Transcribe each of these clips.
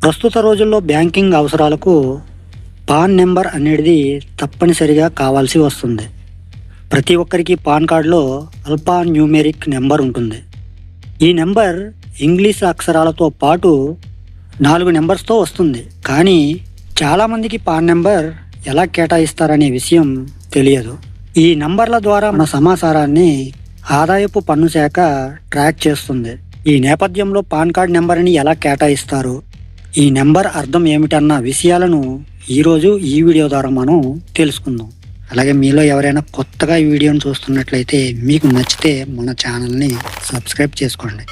ప్రస్తుత రోజుల్లో బ్యాంకింగ్ అవసరాలకు పాన్ నెంబర్ అనేది తప్పనిసరిగా కావాల్సి వస్తుంది. ప్రతి ఒక్కరికి పాన్ కార్డులో అల్ఫా న్యూమెరిక్ నెంబర్ ఉంటుంది. ఈ నెంబర్ ఇంగ్లీష్ అక్షరాలతో పాటు 4 నెంబర్స్తో వస్తుంది. కానీ చాలామందికి పాన్ నెంబర్ ఎలా కేటాయిస్తారనే విషయం తెలియదు. ఈ నంబర్ల ద్వారా మన సమాచారాన్ని ఆదాయపు పన్ను శాఖ ట్రాక్ చేస్తుంది. ఈ నేపథ్యంలో పాన్ కార్డ్ నెంబర్ని ఎలా కేటాయిస్తారు, ఈ నెంబర్ అర్థం ఏమిటన్న విషయాలను ఈరోజు ఈ వీడియో ద్వారా మనం తెలుసుకుందాం. అలాగే మీలో ఎవరైనా కొత్తగా ఈ వీడియోని చూస్తున్నట్లయితే మీకు నచ్చితే మన ఛానల్ని సబ్స్క్రైబ్ చేసుకోండి.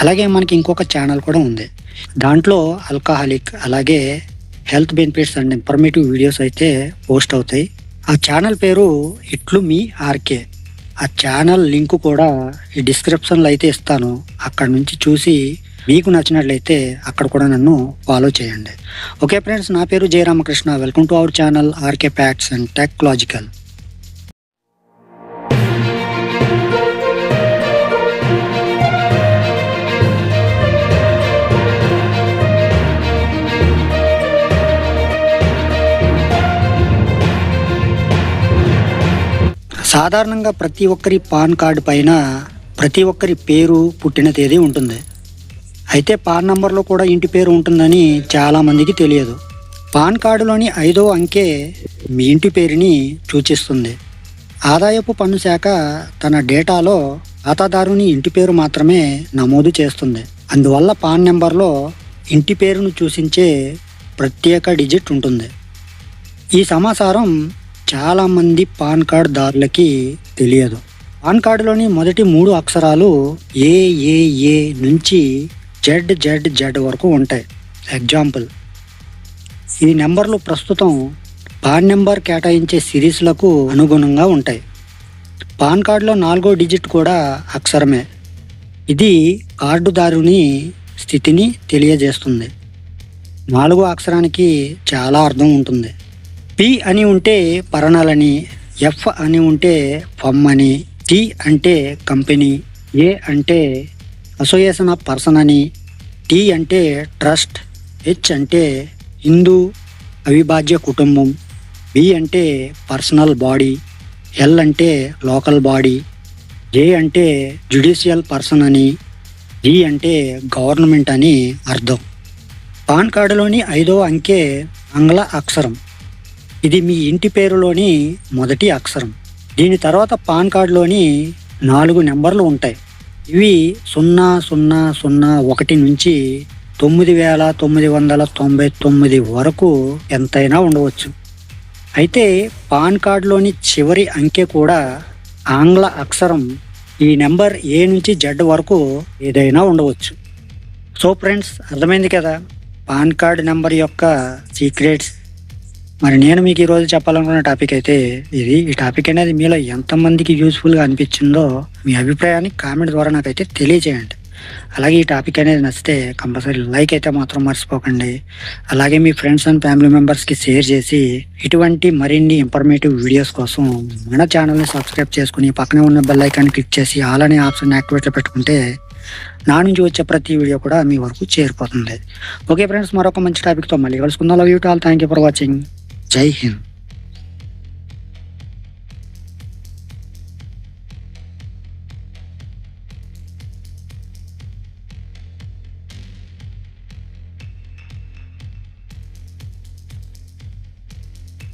అలాగే మనకి ఇంకొక ఛానల్ కూడా ఉంది. దాంట్లో ఆల్కహాలిక్ అలాగే health benefits and informative videos అయితే పోస్ట్ అవుతాయి. ఆ ఛానల్ పేరు ఇట్లు మీ ఆర్కే. ఆ ఛానల్ లింక్ కూడా ఈ డిస్క్రిప్షన్లో అయితే ఇస్తాను. అక్కడ నుంచి చూసి మీకు నచ్చినట్లయితే అక్కడ కూడా నన్ను ఫాలో చేయండి. ఓకే ఫ్రెండ్స్, నా పేరు Jayaramakrishna. Welcome to our channel RK facts and technological. సాధారణంగా ప్రతి ఒక్కరి పాన్ కార్డు పైన ప్రతి ఒక్కరి పేరు, పుట్టిన తేదీ ఉంటుంది. అయితే పాన్ నంబర్లో కూడా ఇంటి పేరు ఉంటుందని చాలామందికి తెలియదు. పాన్ కార్డులోని 5వ అంకె మీ ఇంటి పేరుని సూచిస్తుంది. ఆదాయపు పన్ను శాఖ తన డేటాలో ఖాతాదారుని ఇంటి పేరు మాత్రమే నమోదు చేస్తుంది. అందువల్ల పాన్ నెంబర్లో ఇంటి పేరును సూచించే ప్రత్యేక డిజిట్ ఉంటుంది. ఈ సమాచారం చాలామంది పాన్ కార్డ్ దారులకి తెలియదు. పాన్ కార్డులోని మొదటి 3 అక్షరాలు ఏ నుంచి జెడ్ వరకు ఉంటాయి. ఎగ్జాంపుల్, ఈ నెంబర్లు ప్రస్తుతం పాన్ నెంబర్ కేటాయించే సిరీస్లకు అనుగుణంగా ఉంటాయి. పాన్ కార్డులో 4వ డిజిట్ కూడా అక్షరమే. ఇది కార్డుదారుని స్థితిని తెలియజేస్తుంది. 4వ అక్షరానికి చాలా అర్థం ఉంటుంది. పి అని ఉంటే పర్సనల్, ఎఫ్ అని ఉంటే ఫమ్ అని, టి అంటే కంపెనీ, ఏ అంటే అసోసియేషన్ ఆఫ్ పర్సన్ అని, టి అంటే ట్రస్ట్, హెచ్ అంటే హిందూ అవిభాజ్య కుటుంబం, బి అంటే పర్సనల్ బాడీ, ఎల్ అంటే లోకల్ బాడీ, జే అంటే జ్యుడిషియల్ పర్సన్ అని, జి అంటే గవర్నమెంట్ అని అర్థం. పాన్ కార్డులోని 5వ అంకె ఆంగ్ల అక్షరం. ఇది మీ ఇంటి పేరులోని మొదటి అక్షరం. దీని తర్వాత పాన్ కార్డులోని 4 నెంబర్లు ఉంటాయి. ఇవి 0001 నుంచి 9999 వరకు ఎంతైనా ఉండవచ్చు. అయితే పాన్ కార్డులోని చివరి అంకె కూడా ఆంగ్ల అక్షరం. ఈ నెంబర్ ఏ నుంచి జెడ్ వరకు ఏదైనా ఉండవచ్చు. సో ఫ్రెండ్స్, అర్థమైంది కదా పాన్ కార్డ్ నెంబర్ యొక్క సీక్రెట్స్. మరి నేను మీకు ఈరోజు చెప్పాలనుకున్న టాపిక్ అయితే ఇది. ఈ టాపిక్ అనేది మీలో ఎంతమందికి యూస్ఫుల్గా అనిపించిందో మీ అభిప్రాయాన్ని కామెంట్ ద్వారా నాకైతే తెలియజేయండి. అలాగే ఈ టాపిక్ అనేది నచ్చితే కంపల్సరీ లైక్ అయితే మాత్రం మర్చిపోకండి. అలాగే మీ ఫ్రెండ్స్ అండ్ ఫ్యామిలీ మెంబర్స్కి షేర్ చేసి ఇటువంటి మరిన్ని ఇన్ఫర్మేటివ్ వీడియోస్ కోసం మన ఛానల్ని సబ్స్క్రైబ్ చేసుకుని పక్కనే ఉన్న బెల్ ఐకాన్ని క్లిక్ చేసి ఆల్ అనే ఆప్షన్ యాక్టివేట్లో పెట్టుకుంటే నా నుంచి వచ్చే ప్రతి వీడియో కూడా మీ వరకు చేరిపోతుంది. ఓకే ఫ్రెండ్స్, మరొక మంచి టాపిక్తో మళ్ళీ కలుసుకుందాం. Love you all. Thank you for watching. జై హింద్.